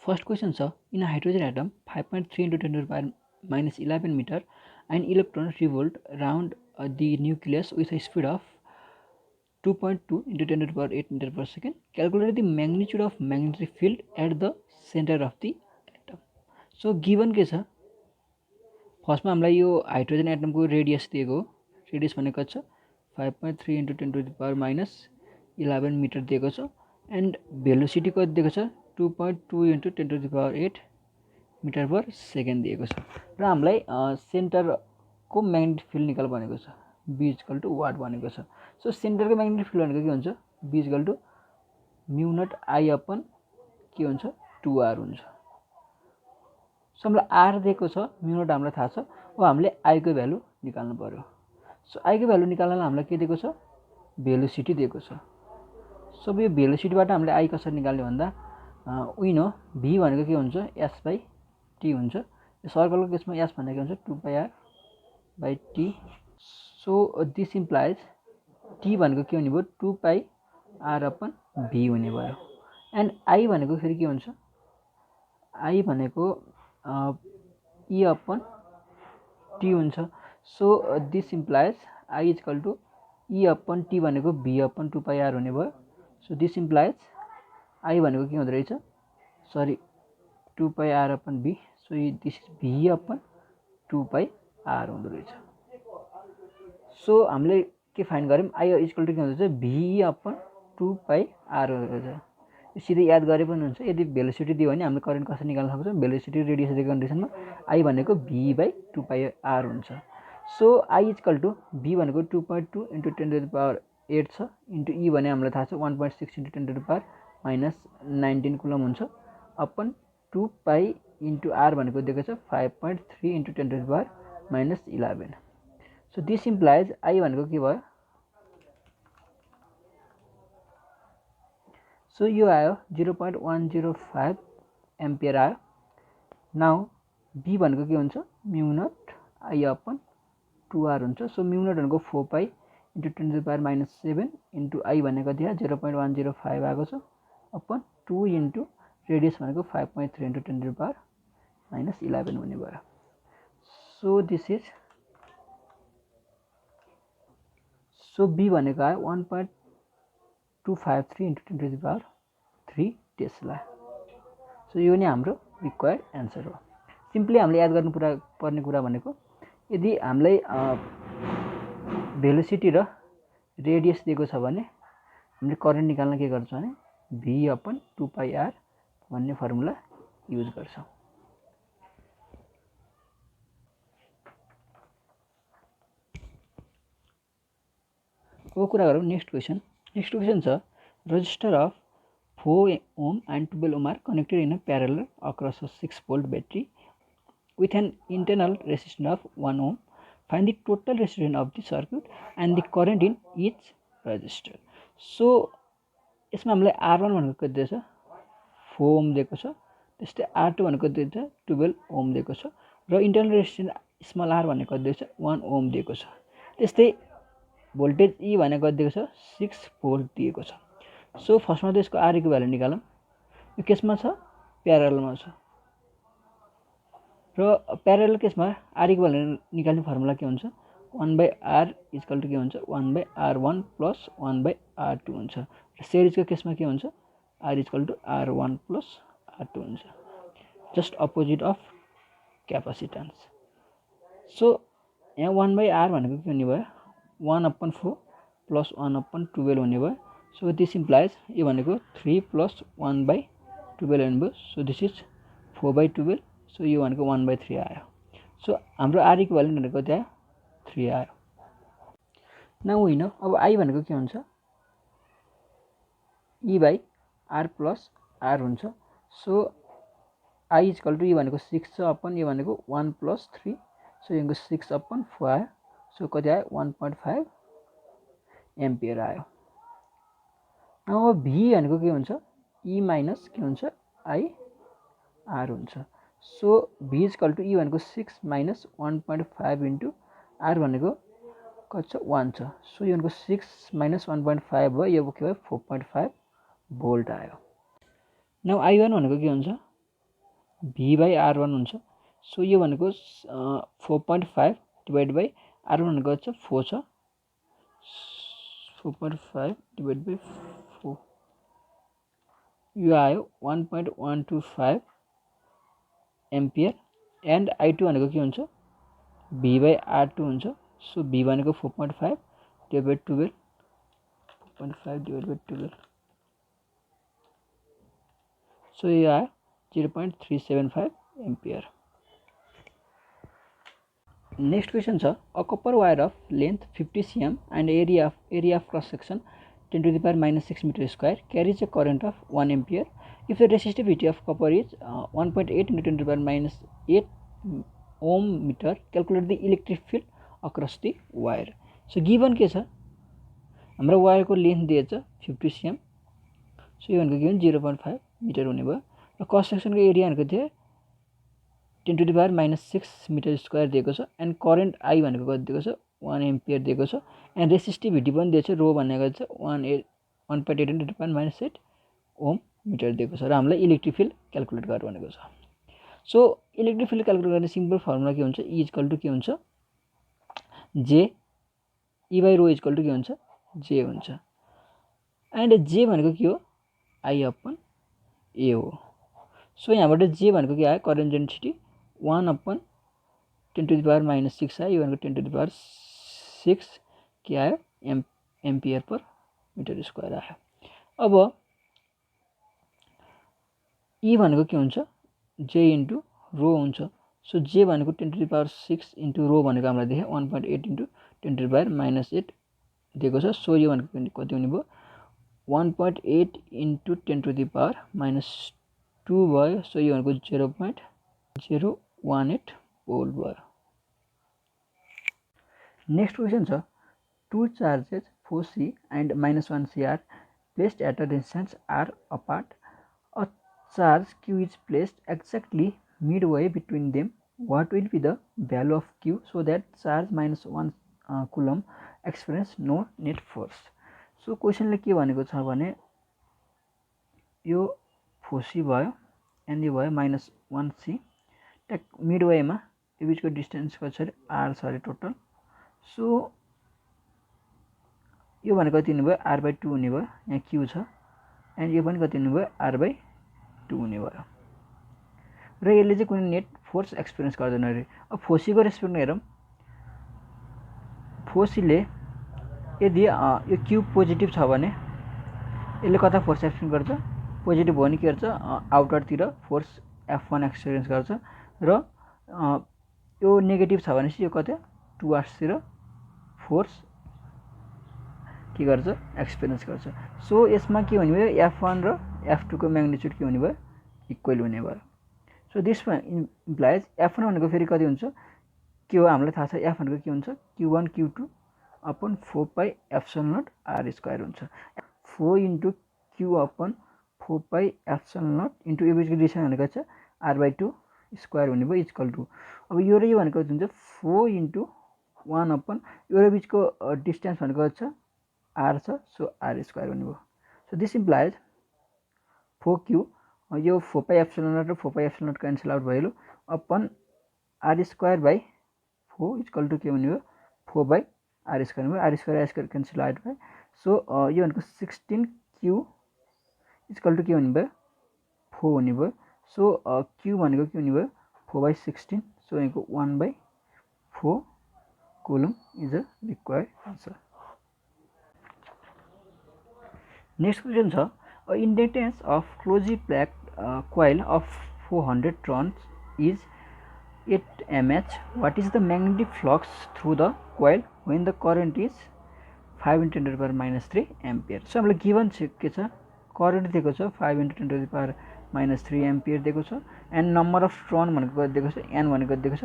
First question छ in hydrogen atom 5.3 into 10 to the power minus 11 meter an electron revolved around the nucleus with a speed of 2.2 into 10 to the power 8 meter per second. Calculate the magnitude of magnetic field at the center of the atom. So given के छ फर्स्टमा हामीलाई यो hydrogen एटमको radius दिएको हो. Radius भनेको छ 5.3 into 10 to the power minus 11 metre दिएको छ एन्ड भेलोसिटी कति दिएको छ 2.2 into 10 to the power 8 metre पर सेकेन्ड दिएको छ र हामीलाई सेन्टरको म्याग्नेटिक फिल्ड निकाल भनेको छ B इक्वल टु वाट भनेको छ. सो सेन्टरको म्याग्नेटिक फिल्ड भनेको के हुन्छ B equal to mu naught I upon के हुन्छ 2R हुन्छ. सो हामीलाई R दिएको छ म्यु नट हामीलाई थाहा छ. अब हामीले I को भ्यालु निकाल्नु पर्यो. सो I को भ्यालु निकाल्नलाई हामीलाई के दिएको छ भेलोसिटी दिएको छ. सो यो भेलोसिटीबाट हामीले I कसरी निकाल्ने भन्दा उइन हो V भनेको के हुन्छ S बाइ T हुन्छ. सर्कलको केसमा S भनेको हुन्छ 2πr by T. So this implies T भनेको के हुने भयो 2πr अपन V हुने भयो. एन्ड I भनेको फेरि के हुन्छ I भनेको E अपन T हुन्छ. So this implies I equal to E upon T भनेको V अपन 2πr हुने भयो. सो दिस इम्प्लाइज I भनेको के हुँदो रहेछ sorry 2πr upon V. So this is V upon 2πr हुँदो रहेछ. सो हामीले के फाइन्ड गऱ्यौँ I इक्वल टु के हुँदो रहेछ V अपन 2πr हुँदो रहेछ. सिधै याद गरे पनि हुन्छ. यदि भेलोसिटी दियो भने हामीले करेन्ट कसरी निकाल्न सक्छौँ भेलोसिटी रेडियस दिएको कन्डिसनमा I भनेको V बाइ 2πr हुन्छ. So I equal to V भनेको 2.2 into 10 to the power 8 छ इन्टु E भने हामीलाई थाहा छ 1.6 into 10 to the power minus 19 coulomb हुन्छ अपन 2π into R भनेको दिएको छ 5.3 into 10 to the power minus 11. So this implies I भनेको के भयो सो यो आयो 0.105 एम्पियर आयो. नाउ B भनेको के हुन्छ म्यु नट I अपन 2R हुन्छ. सो म्यु नट भनेको 4π into 10 to the power minus 7 into I भनेको त्यहाँ 0.105 आएको छ अपन 2 into रेडियस भनेको 5.3 into 10 to the power minus 11 हुने भयो. So this is so B भनेको आयो 1.253 into 10 to the power 3 Tesla. So यो नै हाम्रो रिक्वायर्ड एन्सर हो. सिम्पली हामीले याद गर्नु पर्ने कुरा भनेको यदि हामीलाई भेलोसिटी र रेडियस दिएको छ भने हामीले करेन्ट निकाल्न के गर्छौँ भने V अपन 2πr भन्ने फर्मुला युज गर्छौँ. अब कुरा गरौँ नेक्स्ट क्वेसन. नेक्स्ट क्वेसन छ resistor of 4 ohm and 12 ohm are connected in a parallel across a 6 volt battery with an internal resistance of 1 ohm. Find the total resistance of the circuit and the current in each resistor. So यसमा हामीलाई R1 भनेको कति दिएको छ 4 ohm दिएको छ. त्यस्तै R2 भनेको कति दिएको छ 12 ohm दिएको छ र इन्टरनल रेजिस्टेन्स स्मल r भनेको कति दिएको छ 1 ohm दिएको छ. त्यस्तै भोल्टेज E भनेको कति दिएको छ 6 भोल्ट दिएको छ. सो फर्स्टमा त यसको R को भ्यालु निकालौँ. यो केसमा छ प्यारललमा छ र प्यारलल केसमा R को भ्यालु निकाल्ने फर्मुला के हुन्छ 1/r इक्वल टु के हुन्छ 1/r1 प्लस 1/r2 हुन्छ. र सिरिजको केसमा के हुन्छ R equal to r1 plus r2 हुन्छ. Just opposite of capacitance. So यहाँ 1/r भनेको के हुने भयो 1/4 प्लस 1/12 हुने भयो. सो दिस इम्प्लाइज यो भनेको 3 प्लस 1/12 हुने भयो. So this is 4/12. सो यो भनेको 1/3 आयो. सो हाम्रो R को भ्यालु भनेको त्यहाँ 3 आयो. नाउ होइन अब I भनेको के हुन्छ E by R plus R हुन्छ. सो I इक्वल टु यो भनेको 6 छ अपन यो भनेको 1 प्लस 3. सो यो 6/4 आयो. सो कति आयो 1.5 एम्पियर आयो. अब V भनेको के हुन्छ E माइनस के हुन्छ I R हुन्छ. So V equal to E भनेको 6 माइनस 1.5 इन्टु R भनेको कति छ 1 छ. सो यो भनेको 6 माइनस 1.5 भयो. यो के भयो 4.5 भोल्ट आयो. नाउ I1 भनेको के हुन्छ V/R1 हुन्छ। सो यो भनेको 4.5 डिभाइड बाई R1 भनेको छ 4 छ, 4.5 डिभाइड बाई 4 यो आयो 1.125 एम्पियर। एन्ड I2 भनेको के हुन्छ V/R2 हुन्छ। सो V भनेको 4.5 divide by 12, 4.5 divide by 12, so यो आयो 0.375 एम्पियर। नेक्स्ट क्वेसन छ a copper wire of length 50 cm and area of cross section 10 to the power -6 meter square carries a current of 1 ampere if the resistivity of copper is 1.8 into 10 to the power -8 ohm meter. Calculate the electric field across the wire. So given के छ हाम्रो वायरको length दिएछ 50 cm। So यो भनेको के हुन्छ 0.5 metre हुने भयो र क्रस सेक्सनको एरिया भनेको थियो 10 to the power -6 metre square दिएको छ एन्ड करेन्ट आई भनेको कति दिएको छ 1 एम्पियर दिएको छ एन्ड रेसिस्टिभिटी पनि दिएको छ रो भनेको छ 1.8 into 10 to the power -8 ohm metre दिएको छ र हामीलाई इलेक्ट्रिक फिल्ड क्याल्कुलेट गर भनेको छ। सो इलेक्ट्रिक फिल्ड क्याल्कुलेट गर्ने सिम्पल फर्मुला के हुन्छ E इक्वल टु के हुन्छ J E by rho equal to के हुन्छ जे हुन्छ एन्ड जे भनेको के हो आई अपन ए हो। सो यहाँबाट जे भनेको के आयो current density 1/10 to the power -6 आयो, यो भनेको 10 to the power 6 के आयो एम्पियर पर मिटर स्क्वायर आयो। अब ई भनेको के हुन्छ जे इन्टु रो हुन्छ। सो जे भनेको 10 to the power 6 इन्टु रो भनेको हामीलाई देख्यो 1.8 इन्टु 10 to the power -8 दिएको छ। सो यो भनेको कति हुने भयो 1.8 इन्टु 10 to the power -2 भयो। सो यो भनेको 0.018 भोल्ट भयो। नेक्स्ट क्वेसन छ two charges 4C and -1C are placed at a distance r apart. A charge Q is placed exactly midway between them. What will be the value of Q so that charge -1 coulomb experience no net force. So क्वेसनले के भनेको छ भने यो 4C भयो and यो भयो -1C ट्याक मिडवेमा यो बिचको डिस्टेन्स कति छ r छ अरे टोटल। सो यो भनेको कति हुने भयो r/2 हुने भयो, यहाँ Q छ एन्ड यो पनि कति हुने भयो r/2 हुने भयो र यसले चाहिँ कुनै नेट फोर्स एक्सपिरियन्स गर्दैन अरे। अब 4C को रेस्पेक्टमा हेरौँ 4C ले यदि यो Q पोजिटिभ छ भने यसले कता फोर्स एक्सपिरियन्स गर्छ पोजिटिभ हो भने के गर्छ आउटरतिर फोर्स F1 एक्सपिरियन्स गर्छ र यो नेगेटिभ छ भने यो कतै टुवर्ड्सतिर फोर्स के गर्छ एक्सपिरियन्स गर्छ। सो यसमा के हुने भयो F1 र F2 को म्याग्निट्युड के हुने भयो इक्वल हुने भयो। सो दिस इम्प्लाइज F1 भनेको फेरि कति हुन्छ के हो हामीलाई थाहा छ F भनेको के हुन्छ Q1 Q2 upon 4πε0 r square हुन्छ। 4 इन्टु Q अपन 4πε0 इन्टु यो बिचको डिस्टेन्स भनेको छ r/2 स्क्वायर हुने भयो इक्वल टु अब यो र यो भनेको हुन्छ 4 इन्टु 1 अपन यो र बिचको डिस्टेन्स भनेको छ r छ। सो r स्क्वायर हुने भयो। सो दिस इम्प्लाइज 4Q यो 4πε0 र 4πε0 क्यान्सल आउट भयो upon r square by 4 equal to के हुने भयो 4/r स्क्वायर भयो। r स्क्वायर क्यान्सल आउट भयो। सो यो भनेको 16Q इक्वल टु के हुने भयो 4 हुने भयो। सो Q भनेको के हुने भयो 4/16। सो यहाँको 1/4 coulomb is a required answer. Next question छ a inductance of closely packed coil of 400 turns is 8 mH. What is the magnetic flux through the coil when the current is 5 × 10 to the power -3 ampere. So हामीलाई given के छ current दिएको छ 5 × 10 to the power -3 ampere दिएको छ and number of turn भनेको दिएको छ n भनेको दिएको छ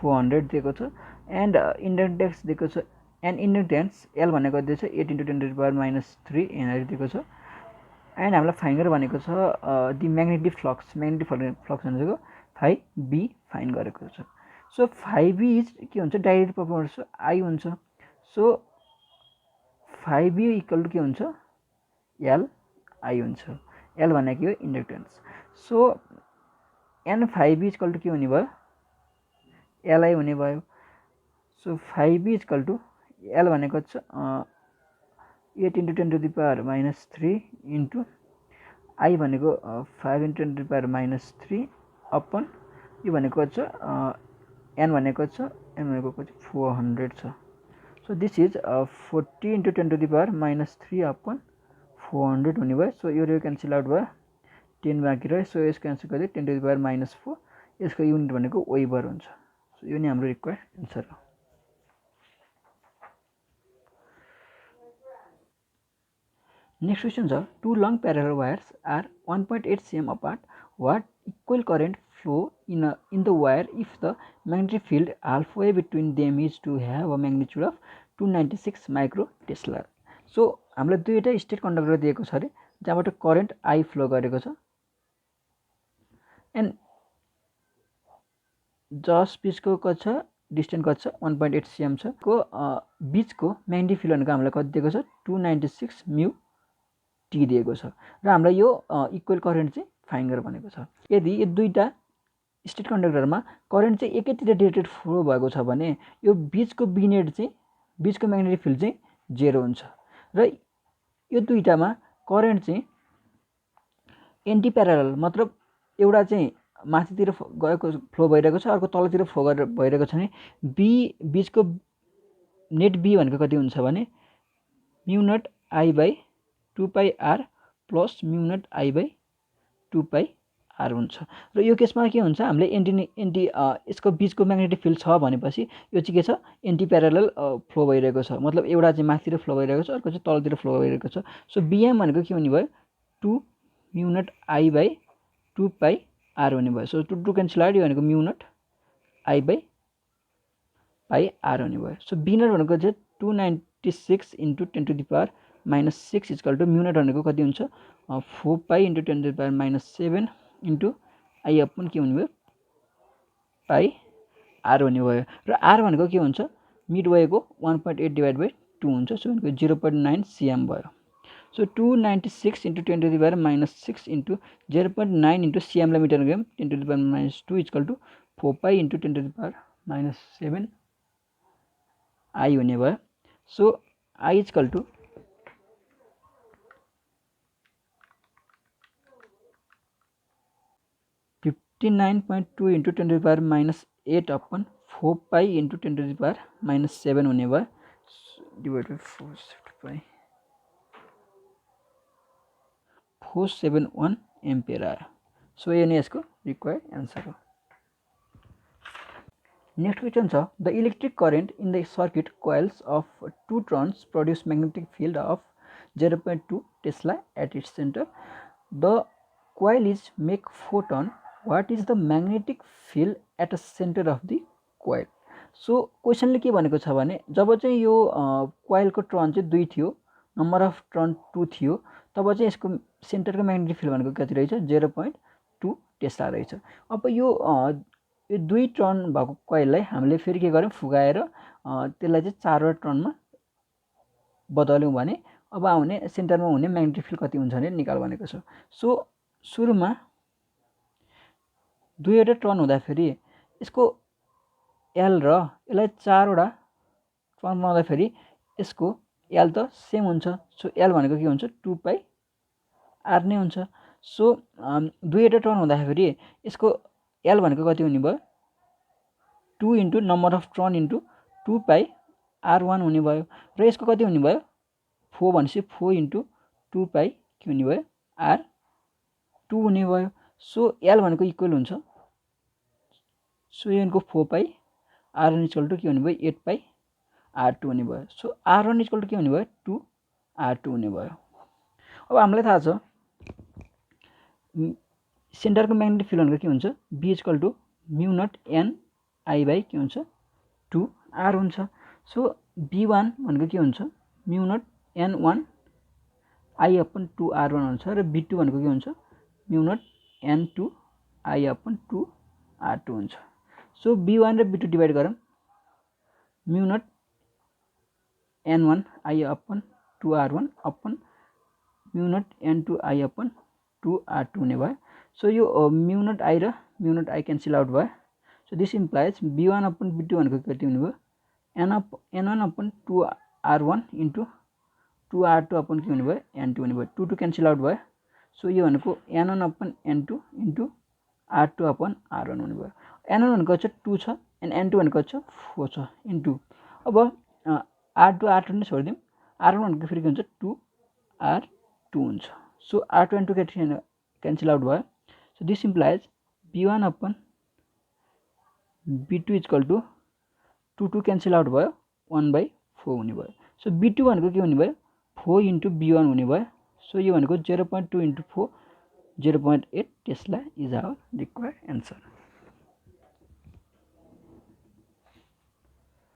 400 दिएको छ एन्ड इन्डक्टेन्स दिएको छ एन्ड इन्डक्टेन्स L भनेको दिएको छ 8 × 10 to the power -3 हेनरी दिएको छ एन्ड हामीलाई फाइन गरेर भनेको छ दि म्याग्नेटिक फ्लक्स भनेको 5B फाइन गरेको छ। सो 5B इज के हुन्छ डाइरेक्ट प्रोपोर्सनल I हुन्छ। सो 5B इक्वल टु के हुन्छ L I हुन्छ। L भनेको हो inductance. So n5 equal to के हुने भयो li हुने भयो। सो 5 इक्वल टु l भनेको छ 8 × 10⁻³ इन्टु आई भनेको 5 × 10⁻³ अपन यो भनेको छ n भनेको छ n भनेको 400 छ। सो दिस इज 40 × 10⁻³ अपन 400 हुने भयो। सो यो क्यान्सल आउट भयो 10 बाँकी रह्यो। सो यसको एन्सर कति 10⁻⁴। यसको युनिट भनेको वेबर हुन्छ। सो यो नै हाम्रो रिक्वायर्ड एन्सर हो। नेक्स्ट क्वेसन छ two long parallel wires are 1.8 cm apart. What equal current flow in the wire if the magnetic field halfway between them is to have a magnitude of 296 micro Tesla. So हामीलाई दुईवटा state conductor दिएको छ अरे जहाँबाट current I flow गरेको छ and जस बिचको कति छ डिस्टेन्स कति छ 1.8 cm छ को बिचको म्याग्नेटिक फिल्ड भनेको हामीलाई कति दिएको छ 296 म्यू टी दिएको छ र हामीलाई यो इक्वल करेन्ट चाहिँ फाइन्ड गर भनेको छ। यदि यो दुईटा स्टेट कन्डक्टरमा करेन्ट चाहिँ एकैतिर डिरेक्टेड फ्लो भएको छ भने यो बिचको बिनेट चाहिँ बिचको म्याग्नेटिक फिल्ड चाहिँ 0 हुन्छ र यो दुईटामा करेन्ट चाहिँ एन्टी प्यारलल मतलब एउटा चाहिँ माथितिर गएको फ्लो भइरहेको छ अर्को तलतिर फ्लो भइरहेको छ भने बी बिचको नेट बी भनेको कति हुन्छ भने mu naught I by 2πr plus mu naught I by 2πr हुन्छ। र यो केसमा के हुन्छ हामीले एन्टी यसको बिचको म्याग्नेटिक फिल्ड छ भनेपछि यो चाहिँ के छ एन्टी प्यारलल फ्लो भइरहेको छ मतलब एउटा चाहिँ माथितिर फ्लो भइरहेको छ अर्को चाहिँ तलतिर फ्लो भइरहेको छ। सो बिएम भनेको के हुने भयो 2 mu naught I by 2πr हुने भयो। सो टु क्यान्सल आउट यो भनेको mu naught I by πr हुने भयो। सो बी नट भनेको चाहिँ 296 into 10⁻⁻6 equal to mu naught भनेको कति हुन्छ 4π इन्टु 10⁻⁷ इन्टु आई अपन के हुने भयो πr हुने भयो र आर भनेको के हुन्छ मिड वेको 1.8 डिभाइड बाई 2 हुन्छ। सो भनेको 0.9 cm भयो। So 296 into 10⁻⁻6 into 0.9 into cm लाई मिटर गयौँ 10⁻⁻2 इक्वल टु 4π इन्टु 10⁻⁷ आई हुने भयो। So I equal to 59.2 into 10⁻⁸ upon 4π into 10⁻⁷ हुने भयो डिभाइड बाई 471 एम्पियर आयो। सो यो नै यसको रिक्वायर्ड एन्सर हो। नेक्स्ट क्वेसन छ the electric current in the circuit coils of 2 turns produce magnetic field of 0.2 tesla at its centre the coil is make 4 turn what is the magnetic field at the centre of the coil. So क्वेसनले के भनेको छ भने जब चाहिँ यो कोइलको turn चाहिँ 2 थियो number of turn 2 थियो तब चाहिँ यसको सेन्टरको म्याग्नेटिक फिल्ड भनेको कति रहेछ 0.2 टेस्ला रहेछ। अब यो 2 टर्न भएको कोइललाई हामीले फेरि के गर्यौँ फुगाएर त्यसलाई चाहिँ 4वटा टर्नमा बदल्यौँ भने अब आउने सेन्टरमा हुने म्याग्नेटिक फिल्ड कति हुन्छ भने निकाल भनेको छ। सो सुरुमा 2वटा टर्न हुँदाखेरि यसको एल र यसलाई 4वटा टर्न बनाउँदाखेरि यसको एल त सेम हुन्छ। सो एल भनेको के हुन्छ 2πr नै हुन्छ। सो 2वटा टर्न हुँदाखेरि यसको एल भनेको कति हुने भयो 2 into number of turn into 2πr1 हुने भयो र यसको कति हुने भयो 4 भनेपछि 4 इन्टु 2π के हुने भयो r2 हुने भयो। सो एल भनेको इक्वल हुन्छ सो यहाँको 4π r1 इक्वल टु के हुने भयो 8π r2 हुने भयो। सो r1 इक्वल टु के हुने भयो 2r2 हुने भयो। अब हामीलाई थाहा छ सेन्टरको म्याग्नेटिक फिल्ड भनेको के हुन्छ b equal to mu naught n I by के हुन्छ 2r हुन्छ। सो b1 भनेको के हुन्छ mu naught n1 I upon 2r1 हुन्छ र b2 भनेको के हुन्छ mu naught n2 I upon 2r2 हुन्छ। सो b1 र b2 डिभाइड गरौँ mu naught n1 I upon 2r1 upon mu naught n2 I upon 2r2 हुने भयो। सो यो म्यू नट आई र mu nought I cancel out भयो. So this implies b1 upon b2 भनेको कति हुने भयो n1 upon 2r1 into 2r2 upon के हुने भयो n2 हुने भयो. 2 क्यान्सल आउट भयो. सो यो भनेको n1 upon n2 into r2 upon r1 हुने भयो. n1 भनेको छ 2 छ एन्ड n2 भनेको छ 4 छ इन्टु अब r2 r2 नै छोडिदिउँ. r1 भनेको फेरि के हुन्छ 2r2 हुन्छ. So r2 and 2 cancel out भयो. So this implies b1 upon b2 equal to 2 cancel out भयो 1/4 हुने भयो. सो b2 भनेको के हुने भयो 4 इन्टु b1 हुने भयो. सो यो भनेको 0.2 into 4 0.8 tesla is our required answer.